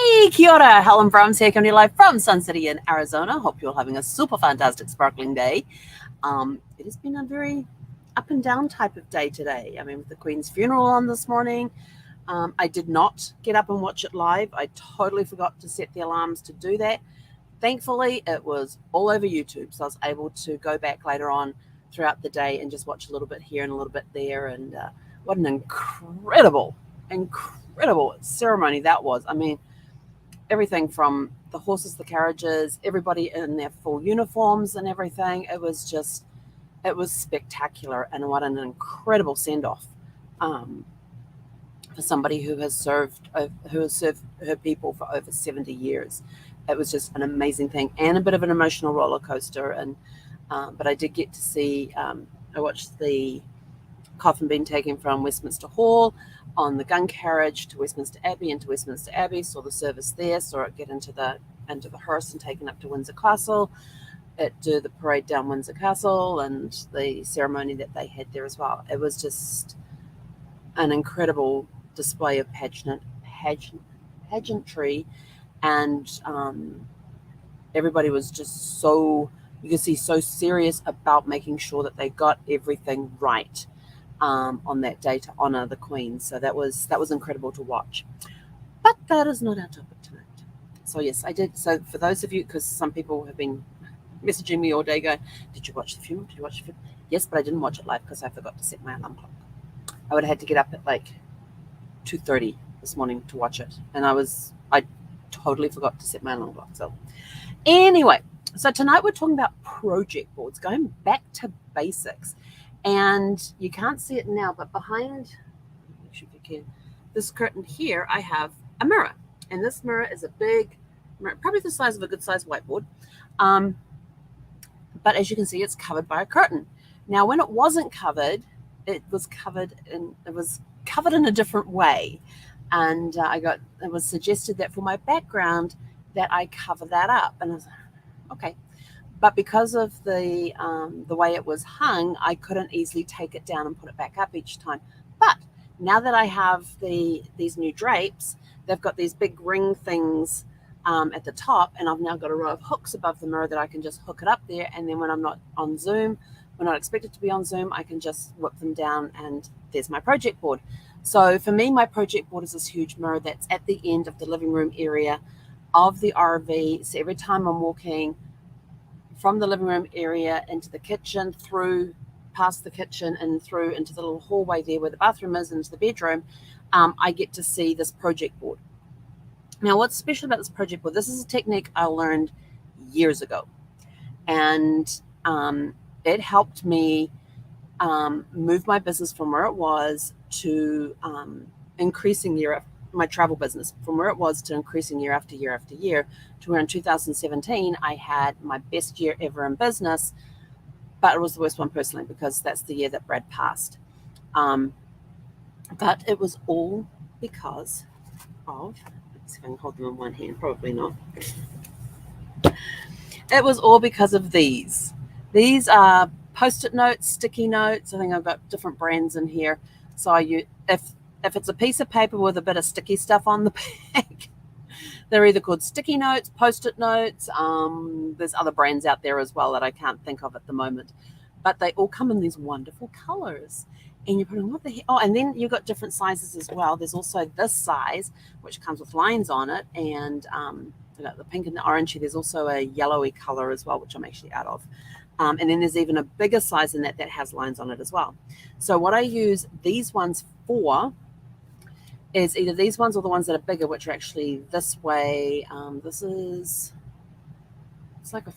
Hey, kia ora, Helen Brahms here, coming to you live from Sun City in Arizona. Hope you're having a super fantastic, sparkling day. It has been a very up and down type of day today. I mean, with the Queen's funeral on this morning, I did not get up and watch it live. I totally forgot to set the alarms to do that. Thankfully, it was all over YouTube, so I was able to go back later on throughout the day and just watch a little bit here and a little bit there. And what an incredible ceremony that was. I mean, everything from the horses, the carriages, everybody in their full uniforms and everything. It was spectacular, and what an incredible send off for somebody who has served her people for over 70 years. It was just an amazing thing and a bit of an emotional roller coaster. And but I did get to see. I watched the coffin being taken from Westminster Hall on the gun carriage to Westminster Abbey, into Westminster Abbey, saw the service there, saw it get into the hearse and taken up to Windsor Castle, do the parade down Windsor Castle, and the ceremony that they had there as well. It was just an incredible display of pageantry, and everybody was just so, you can see, so serious about making sure that they got everything right on that day to honor the Queen. So that was incredible to watch. But that is not our topic tonight. So yes, I did. So for those of you, because some people have been messaging me all day going, did you watch the funeral? Did you watch the funeral? Yes, but I didn't watch it live because I forgot to set my alarm clock. I would have had to get up at like 2:30 this morning to watch it. And I totally forgot to set my alarm clock. So anyway, so tonight we're talking about project boards, going back to basics. And you can't see it now, but behind, make sure if you can, this curtain here, I have a mirror. And this mirror is a big mirror, probably the size of a good sized whiteboard. But as you can see, it's covered by a curtain. Now, when it wasn't covered, it was covered in a different way. And it was suggested that for my background that I cover that up. And I was like, okay. But because of the way it was hung, I couldn't easily take it down and put it back up each time. But now that I have these new drapes, they've got these big ring things at the top, and I've now got a row of hooks above the mirror that I can just hook it up there. And then when I'm not on Zoom, when I'm not expected to be on Zoom, I can just whip them down, and there's my project board. So for me, my project board is this huge mirror that's at the end of the living room area of the RV. So every time I'm walking from the living room area into the kitchen, through past the kitchen and through into the little hallway there where the bathroom is, into the bedroom, I get to see this project board. Now, what's special about this project board, this is a technique I learned years ago, and it helped me move my business from where it was to increasing my travel business, from where it was to increasing year after year after year, to where in 2017 I had my best year ever in business, but it was the worst one personally because that's the year that Brad passed. But it was all because of, let's see if I can hold them in one hand, probably not. It was all because of these. These are Post-it notes, sticky notes. I think I've got different brands in here. So if it's a piece of paper with a bit of sticky stuff on the back, they're either called sticky notes, Post-it notes. There's other brands out there as well that I can't think of at the moment. But they all come in these wonderful colors. And you're putting, what the heck? Oh, and then you've got different sizes as well. There's also this size, which comes with lines on it. And the pink and the orange. There's also a yellowy color as well, which I'm actually out of. And then there's even a bigger size than that has lines on it as well. So what I use these ones for is either these ones or the ones that are bigger, which are actually this way. It's like a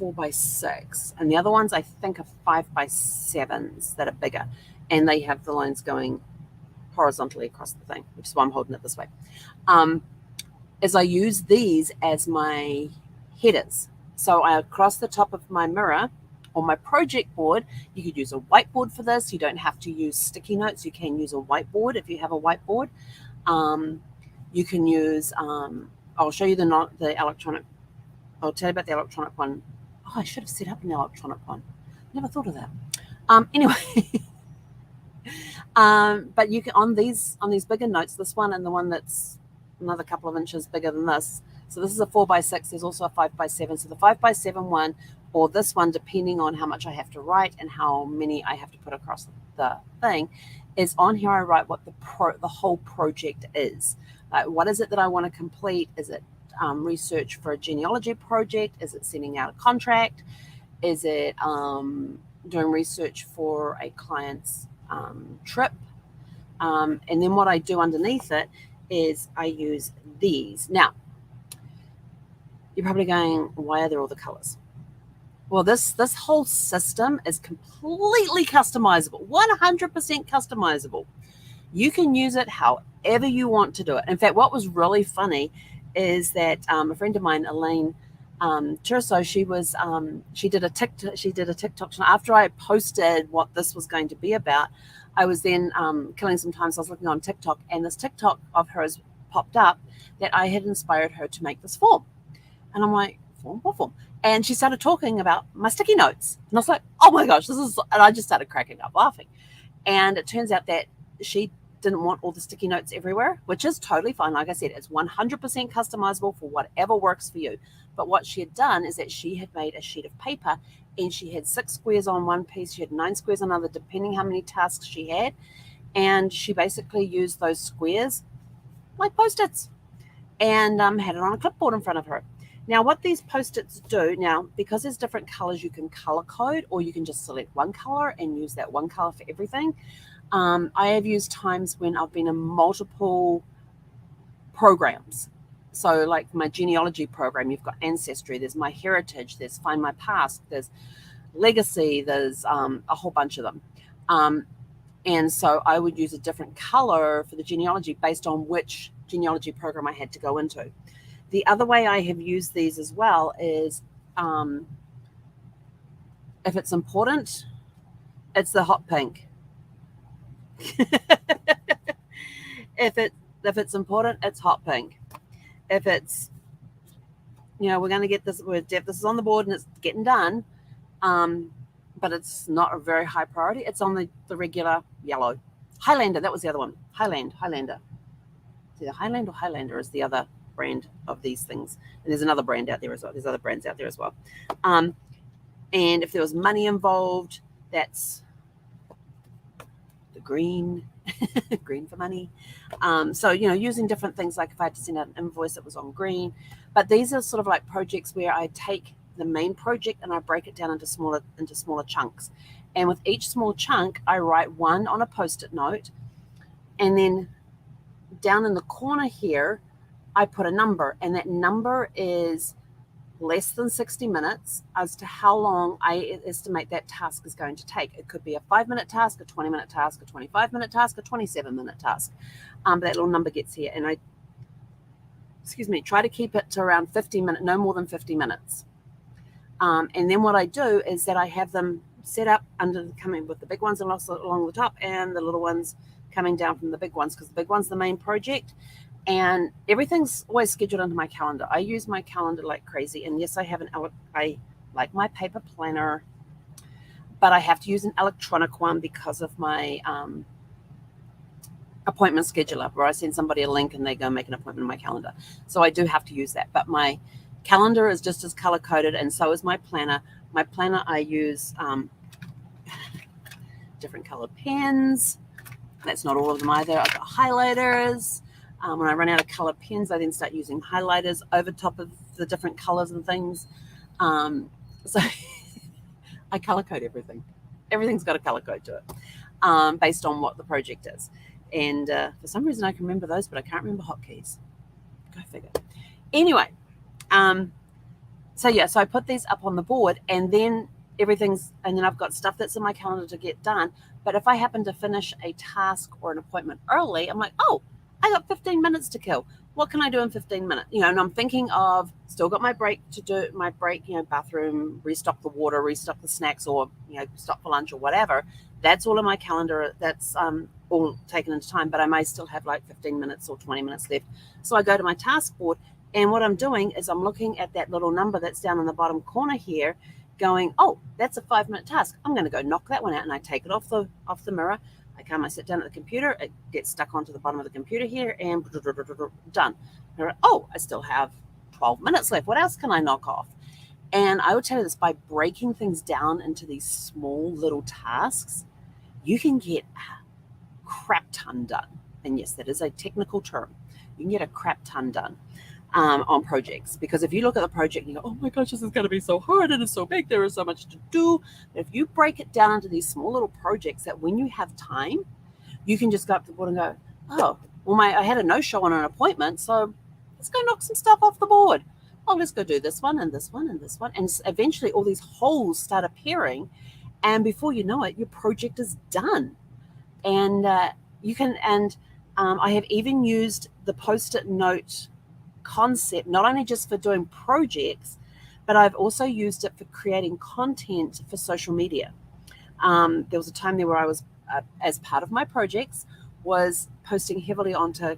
4x6. And the other ones I think are 5x7s that are bigger. And they have the lines going horizontally across the thing, which is why I'm holding it this way. As I use these as my headers. So across the top of my mirror or my project board, you could use a whiteboard for this. You don't have to use sticky notes. You can use a whiteboard if you have a whiteboard. You can use, I'll show you the electronic, I'll tell you about the electronic one. Oh, I should have set up an electronic one. Never thought of that. Anyway, but you can, on these bigger notes, this one and the one that's another couple of inches bigger than this. So this is a 4x6. There's also a 5x7. So the 5x7 one, or this one, depending on how much I have to write and how many I have to put across the thing, is on here. I write what the whole project is. What is it that I want to complete? Is it research for a genealogy project? Is it sending out a contract? Is it doing research for a client's trip? And then what I do underneath it is I use these. Now, you're probably going, why are there all the colors? Well, this whole system is completely customizable, 100% customizable. You can use it however you want to do it. In fact, what was really funny is that a friend of mine, Elaine Chiriso, she did a TikTok. After I posted what this was going to be about, I was then killing some time. So I was looking on TikTok, and this TikTok of hers popped up that I had inspired her to make this form. And I'm like, form? What form? And she started talking about my sticky notes. And I was like, oh my gosh, and I just started cracking up laughing. And it turns out that she didn't want all the sticky notes everywhere, which is totally fine. Like I said, it's 100% customizable for whatever works for you. But what she had done is that she had made a sheet of paper, and she had 6 squares on one piece. She had 9 squares on another, depending how many tasks she had. And she basically used those squares like Post-its and had it on a clipboard in front of her. Now, what these Post-its do, now, because there's different colors, you can color code, or you can just select one color and use that one color for everything. I have used times when I've been in multiple programs. So like my genealogy program, you've got Ancestry, there's My Heritage, there's Find My Past, there's Legacy, there's a whole bunch of them. And so I would use a different color for the genealogy based on which genealogy program I had to go into. The other way I have used these as well is if it's important, it's the hot pink. If it's important, it's hot pink. If it's, we're going to get this, this is on the board and it's getting done, but it's not a very high priority, it's on the regular yellow. Highlander, that was the other one. Highlander. It's either Highland or Highlander is the other brand of these things. And there's another brand out there as well. There's other brands out there as well. And if there was money involved, that's the green, green for money. So, using different things, like if I had to send out an invoice, it was on green. But these are sort of like projects where I take the main project and I break it down into smaller chunks. And with each small chunk, I write one on a Post-it note. And then down in the corner here, I put a number, and that number is less than 60 minutes as to how long I estimate that task is going to take. It could be a 5-minute task, a 20-minute task, a 25-minute task, a 27-minute task. But that little number gets here, and I try to keep it to around 50 minutes, no more than 50 minutes. And then what I do is that I have them set up coming with the big ones along the top, and the little ones coming down from the big ones, because the big one's the main project. And everything's always scheduled into my calendar. I use my calendar like crazy. And yes, I like my paper planner, but I have to use an electronic one because of my appointment scheduler, where I send somebody a link and they go make an appointment in my calendar. So I do have to use that. But my calendar is just as color coded, and so is my planner. My planner, I use different colored pens. That's not all of them either. I've got highlighters. When I run out of color pens, I then start using highlighters over top of the different colors and things. So I color code everything. Everything's got a color code to it, based on what the project is. And for some reason I can remember those, but I can't remember hotkeys. Go figure. Anyway, so I put these up on the board, and then I've got stuff that's in my calendar to get done. But if I happen to finish a task or an appointment early, I'm like, oh, I got 15 minutes to kill. What can I do in 15 minutes? And I'm thinking of still got my break to do, bathroom, restock the water, restock the snacks, or, stop for lunch or whatever. That's all in my calendar. That's all taken into time, but I may still have like 15 minutes or 20 minutes left. So I go to my task board, and what I'm doing is I'm looking at that little number that's down in the bottom corner here, going, oh, that's a 5-minute task. I'm going to go knock that one out. And I take it off the mirror. I come, I sit down at the computer, it gets stuck onto the bottom of the computer here, and done. Oh, I still have 12 minutes left. What else can I knock off? And I would tell you this, by breaking things down into these small little tasks, you can get a crap ton done. And yes, that is a technical term. You can get a crap ton done on projects. Because if you look at the project and you go, oh my gosh, this is going to be so hard, it is so big, there is so much to do. But if you break it down into these small little projects that when you have time, you can just go up to the board and go, oh, well, I had a no-show on an appointment, so let's go knock some stuff off the board. Oh, let's go do this one and this one and this one. And eventually all these holes start appearing. And before you know it, your project is done. And you can, and I have even used the Post-it note concept, not only just for doing projects, but I've also used it for creating content for social media. There was a time there where I was, as part of my projects, was posting heavily onto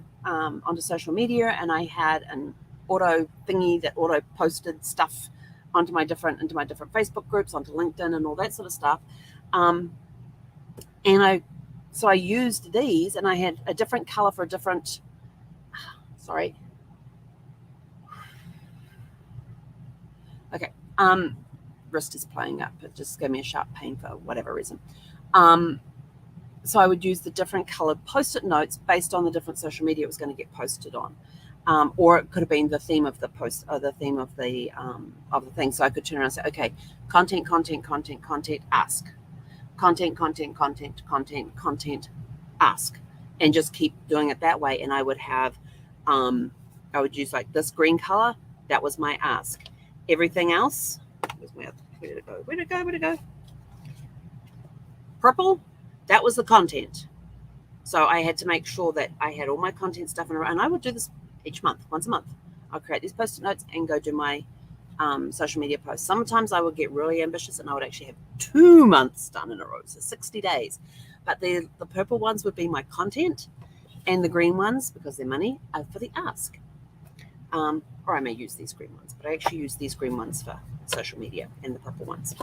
social media, and I had an auto thingy that auto posted stuff into my different Facebook groups, onto LinkedIn and all that sort of stuff. And I used these, and I had a different color for a different, sorry. Okay. Wrist is playing up. It just gave me a sharp pain for whatever reason. So I would use the different colored Post-it notes based on the different social media it was going to get posted on. Or it could have been the theme of the post, or the theme of the thing. So I could turn around and say, okay, content, ask. Content, ask. And just keep doing it that way. And I would have, I would use like this green color. That was my ask. Everything else, where did it go? Purple, that was the content. So I had to make sure that I had all my content stuff in a row. And I would do this each month, once a month. I'll create these Post-it notes and go do my social media posts. Sometimes I would get really ambitious and I would actually have 2 months done in a row, so 60 days. But the purple ones would be my content, and the green ones, because they're money, are for the ask. Or I may use these green ones, but I actually use these green ones for social media and the purple ones.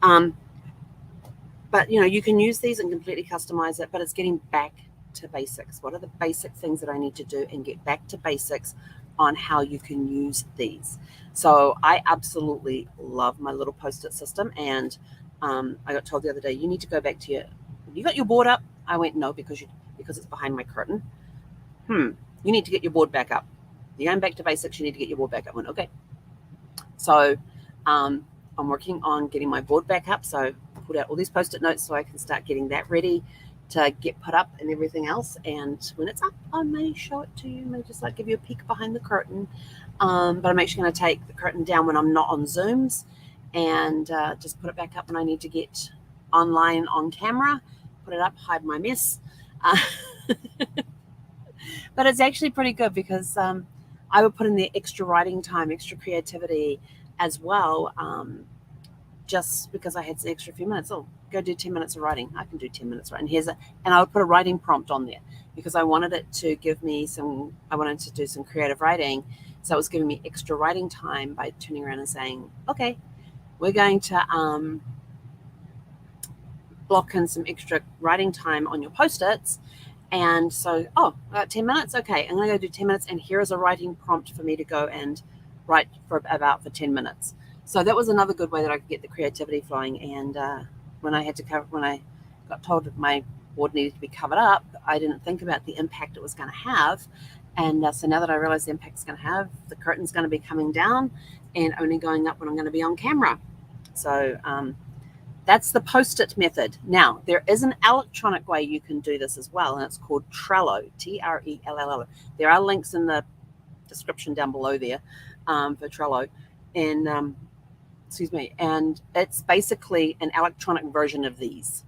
But you can use these and completely customize it, but it's getting back to basics. What are the basic things that I need to do, and get back to basics on how you can use these. So I absolutely love my little Post-it system. And I got told the other day, you need to go back to you got your board up? I went, no, because it's behind my curtain. You need to get your board back up. You're going back to basics, you need to get your board back up. I went, okay. So I'm working on getting my board back up. So I put out all these Post-it notes so I can start getting that ready to get put up and everything else. And when it's up, I may show it to you, may just like give you a peek behind the curtain. But I'm actually going to take the curtain down when I'm not on Zooms, and just put it back up when I need to get online on camera, put it up, hide my mess. But it's actually pretty good because I would put in the extra writing time, extra creativity as well, just because I had an extra few minutes. Oh, go do 10 minutes of writing. I can do 10 minutes of writing. And I would put a writing prompt on there because I wanted it to give me I wanted to do some creative writing. So it was giving me extra writing time by turning around and saying, okay, we're going to block in some extra writing time on your Post-its. And so, I got 10 minutes. Okay, I'm going to go do 10 minutes. And here is a writing prompt for me to go and write for 10 minutes. So that was another good way that I could get the creativity flowing. And when I got told that my board needed to be covered up, I didn't think about the impact it was going to have. And so now that I realize the impact it's going to have, the curtain's going to be coming down and only going up when I'm going to be on camera. So that's the Post-it method. Now, there is an electronic way you can do this as well, and it's called Trello, Trello. There are links in the description down below there for Trello. And and it's basically an electronic version of these.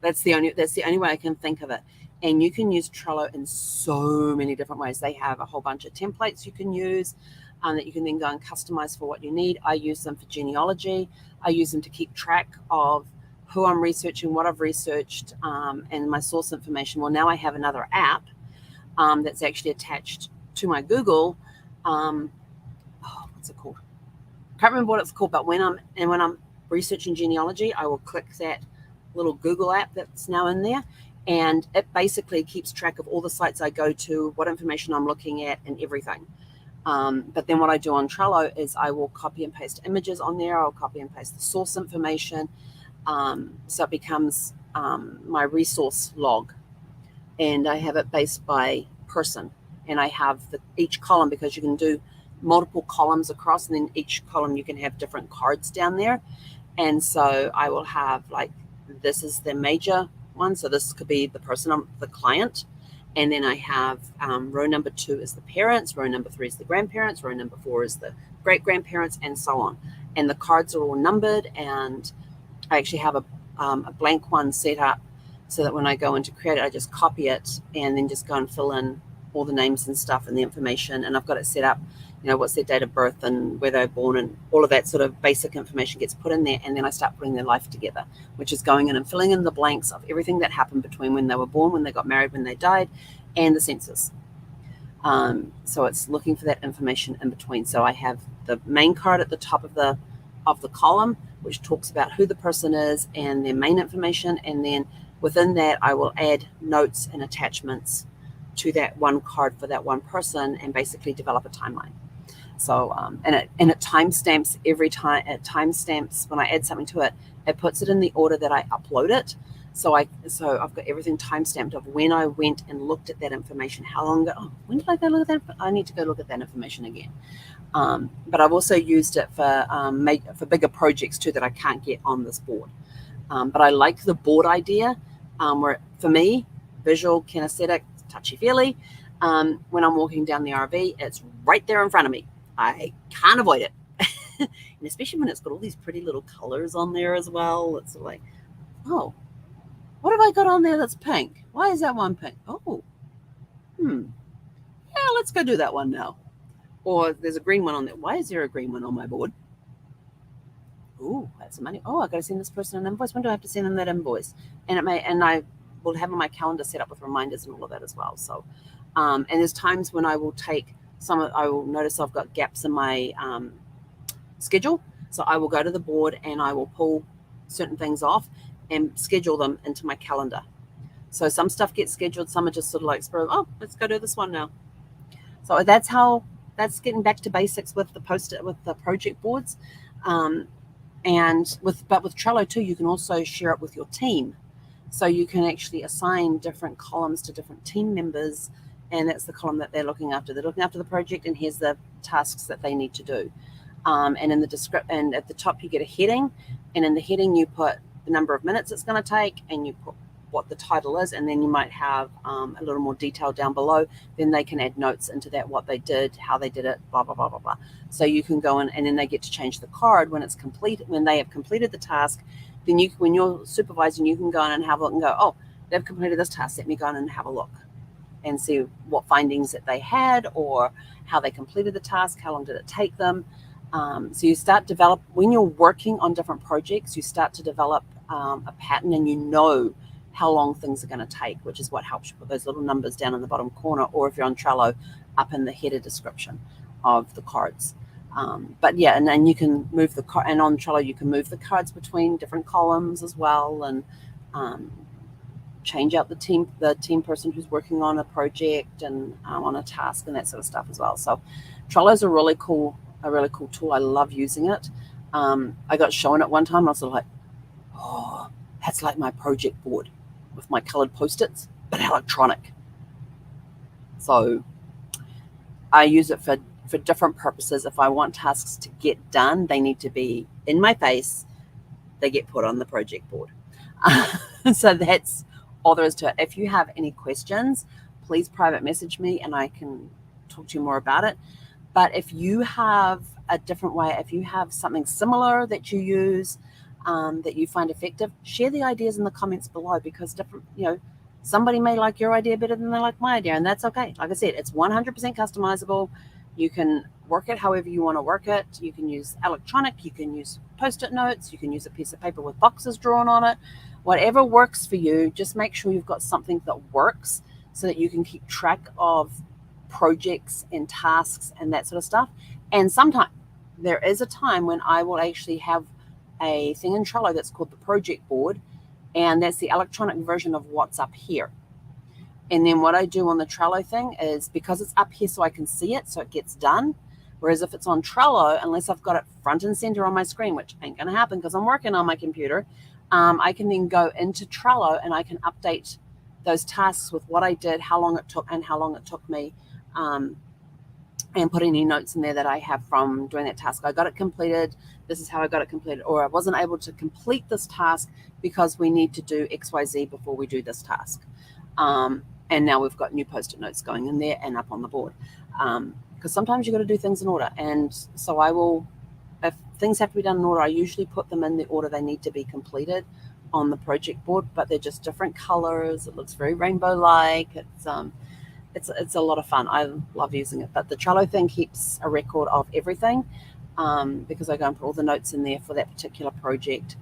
That's the only way I can think of it. And you can use Trello in so many different ways. They have a whole bunch of templates you can use that you can then go and customize for what you need. I use them for genealogy. I use them to keep track of who I'm researching, what I've researched, and my source information. Well, now I have another app that's actually attached to my Google. What's it called? Can't remember what it's called, but when I'm researching genealogy, I will click that little Google app that's now in there, And it basically keeps track of all the sites I go to, what information I'm looking at, and everything. But then what I do on Trello is I will copy and paste images on there. I'll copy and paste the source information. So it becomes my resource log. And I have it based by person. And I have each column, because you can do multiple columns across, and then each column you can have different cards down there. And so I will have, like, this is the major one. So this could be the person, the client. And then I have row number 2 is the parents, row number 3 is the grandparents, row number 4 is the great-grandparents, and so on. And the cards are all numbered, and I actually have a blank one set up so that when I go in to create it, I just copy it and then just go and fill in all the names and stuff and the information. And I've got it set up, what's their date of birth and where they're born, and all of that sort of basic information gets put in there. And then I start putting their life together, which is going in and filling in the blanks of everything that happened between when they were born, when they got married, when they died, and the census. So it's looking for that information in between. So I have the main card at the top of the column, which talks about who the person is and their main information. And then within that, I will add notes and attachments to that one card for that one person, and basically develop a timeline. So, and it timestamps every time. It timestamps when I add something to it. It puts it in the order that I upload it. So I've got everything timestamped of when I went and looked at that information, how long ago. Oh, when did I go look at that? I need to go look at that information again. But I've also used it for bigger projects too that I can't get on this board. But I like the board idea, where for me, visual, kinesthetic, touchy-feely. When I'm walking down the RV, it's right there in front of me. I can't avoid it. And especially when it's got all these pretty little colors on there as well. It's like, oh, what have I got on there that's pink? Why is that one pink? Oh, yeah, let's go do that one now. Or there's a green one on there. Why is there a green one on my board? Oh, that's some money. Oh, I got to send this person an invoice. When do I have to send them that invoice? And I will have on my calendar set up with reminders and all of that as well. So, and there's times when I will take I will notice I've got gaps in my schedule. So I will go to the board and I will pull certain things off and schedule them into my calendar. So some stuff gets scheduled. Some are just sort of like, oh, let's go do this one now. So that's getting back to basics with the project boards. But with Trello too, you can also share it with your team. So you can actually assign different columns to different team members, and that's the column that they're looking after. They're looking after the project, and here's the tasks that they need to do. And in the and at the top you get a heading, and in the heading you put the number of minutes it's going to take, and you put what the title is, and then you might have a little more detail down below. Then they can add notes into that, what they did, how they did it, blah, blah, blah, blah, blah. So you can go in, and then they get to change the card when it's complete, when they have completed the task. Then when you're supervising, you can go in and have a look and go, oh, they've completed this task. Let me go in and have a look and see what findings that they had, or how they completed the task, how long did it take them. So you start when you're working on different projects, you start to develop a pattern, and how long things are going to take, which is what helps you put those little numbers down in the bottom corner, or if you're on Trello, up in the header description of the cards. But yeah, and then you can move and on Trello you can move the cards between different columns as well, and change out the team person who's working on a project and on a task and that sort of stuff as well. So Trello is a really cool tool. I love using it. I got shown it one time, and I was sort of like, oh, that's like my project board with my colored Post-its, but electronic. So I use it for different purposes. If I want tasks to get done, they need to be in my face. They get put on the project board. So that's all there is to it. If you have any questions, please private message me and I can talk to you more about it. But if you have a different way, if you have something similar that you use, that you find effective, share the ideas in the comments below, because somebody may like your idea better than they like my idea, and that's okay. Like I said, it's 100% customizable. You can work it however you want to work it. You can use electronic, you can use Post-it notes, you can use a piece of paper with boxes drawn on it. Whatever works for you, just make sure you've got something that works so that you can keep track of projects and tasks and that sort of stuff. And sometimes there is a time when I will actually have a thing in Trello that's called the project board, And that's the electronic version of what's up here. And then what I do on the Trello thing is, because it's up here so I can see it, so it gets done. Whereas if it's on Trello, unless I've got it front and center on my screen, which ain't going to happen because I'm working on my computer, I can then go into Trello and I can update those tasks with what I did, how long it took, and how long it took me, and put any notes in there that I have from doing that task. I got it completed. This is how I got it completed. Or I wasn't able to complete this task because we need to do XYZ before we do this task. And now we've got new Post-it notes going in there and up on the board. Because sometimes you've got to do things in order. And so I will, if things have to be done in order, I usually put them in the order they need to be completed on the project board, but they're just different colors. It looks very rainbow-like. It's a lot of fun. I love using it. But the Trello thing keeps a record of everything, because I go and put all the notes in there for that particular project.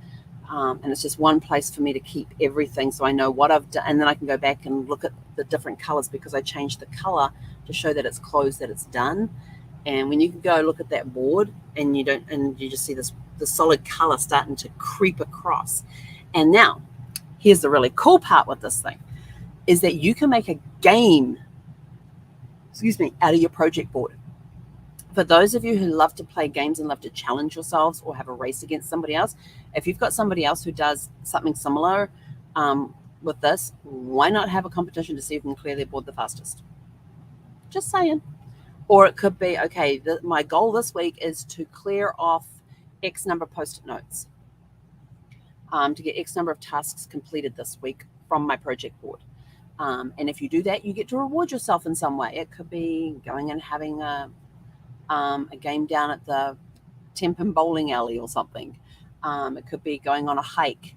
And it's just one place for me to keep everything, so I know what I've done, and then I can go back and look at the different colors because I changed the color to show that it's closed, that it's done. And when you can go look at that board and you just see the solid color starting to creep across. And now, here's the really cool part with this thing, is that you can make a game, out of your project board. For those of you who love to play games and love to challenge yourselves or have a race against somebody else, if you've got somebody else who does something similar with this, why not have a competition to see who can clear their board the fastest? Just saying. Or it could be, okay, my goal this week is to clear off X number of Post-it notes, to get X number of tasks completed this week from my project board. And if you do that, you get to reward yourself in some way. It could be going and having a game down at the Tempin bowling alley or something. It could be going on a hike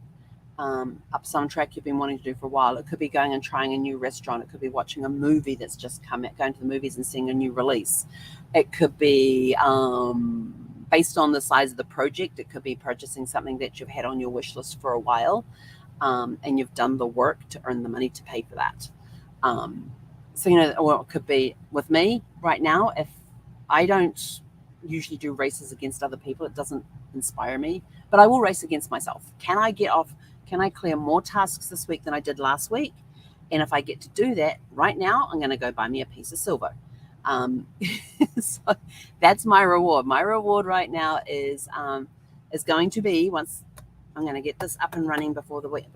up some track you've been wanting to do for a while. It could be going and trying a new restaurant. It could be watching a movie that's just come out, going to the movies and seeing a new release. It could be, based on the size of the project, it could be purchasing something that you've had on your wish list for a while, and you've done the work to earn the money to pay for that. So, or it could be with me right now, if I don't usually do races against other people, it doesn't inspire me, but I will race against myself. Can I clear more tasks this week than I did last week? And if I get to do that right now, I'm going to go buy me a piece of silver. So that's my reward. My reward right now is going to be, once I'm going to get this up and running before the week.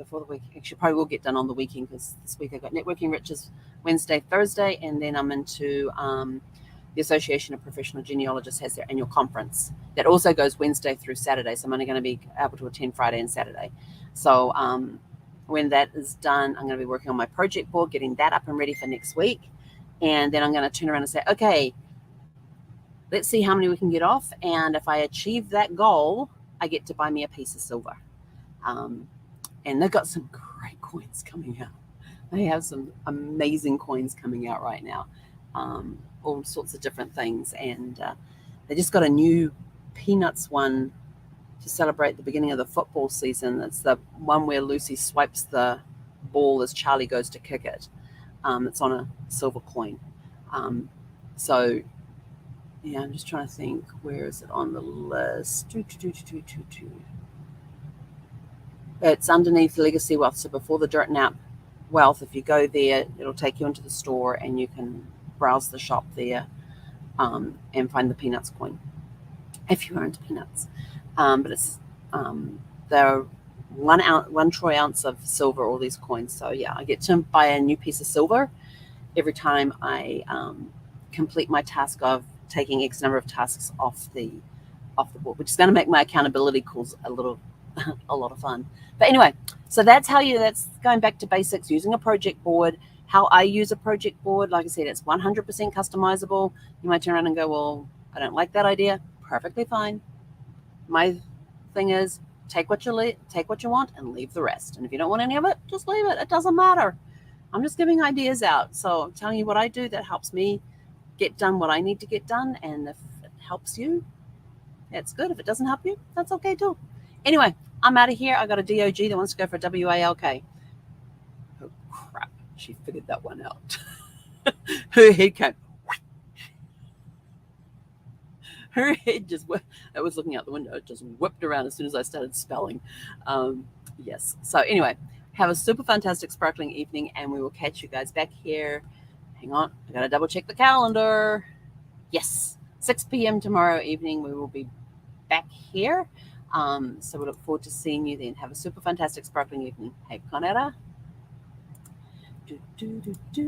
Actually, probably will get done on the weekend, because this week I've got Networking Riches Wednesday, Thursday, and then I'm into the Association of Professional Genealogists has their annual conference that also goes Wednesday through Saturday. So I'm only going to be able to attend Friday and Saturday. So when that is done, I'm going to be working on my project board, getting that up and ready for next week. And then I'm going to turn around and say, okay, let's see how many we can get off. And if I achieve that goal, I get to buy me a piece of silver. And they've got some great coins coming out. They have some amazing coins coming out right now. All sorts of different things. And they just got a new Peanuts one to celebrate the beginning of the football season. It's the one where Lucy swipes the ball as Charlie goes to kick it. It's on a silver coin. So, yeah, I'm just trying to think, where is it on the list? It's underneath Legacy Wealth. So before the Dirt Nap Wealth, if you go there, it'll take you into the store and you can browse the shop there and find the Peanuts coin, if you're into peanuts. But it's they're 1 troy ounce of silver, all these coins. So yeah, I get to buy a new piece of silver every time I complete my task of taking X number of tasks off the board, which is going to make my accountability calls a lot of fun. But anyway, so that's going back to basics, using a project board. How I use a project board, like I said, it's 100% customizable. You might turn around and go, well, I don't like that idea. Perfectly fine. My thing is, take what you want and leave the rest. And if you don't want any of it, just leave it. It doesn't matter. I'm just giving ideas out. So I'm telling you what I do that helps me get done what I need to get done. And if it helps you, that's good. If it doesn't help you, that's okay too. Anyway, I'm out of here. I got a DOG that wants to go for WALK. Oh, crap. She figured that one out. Her head came. Her head just, I was looking out the window, it just whipped around as soon as I started spelling. Yes. So anyway, have a super fantastic sparkling evening, and we will catch you guys back here. Hang on, I gotta double check the calendar. Yes, 6 p.m. tomorrow evening. We will be back here. So we look forward to seeing you then. Have a super fantastic sparkling evening. Hey, Conera. Do, do, do, do.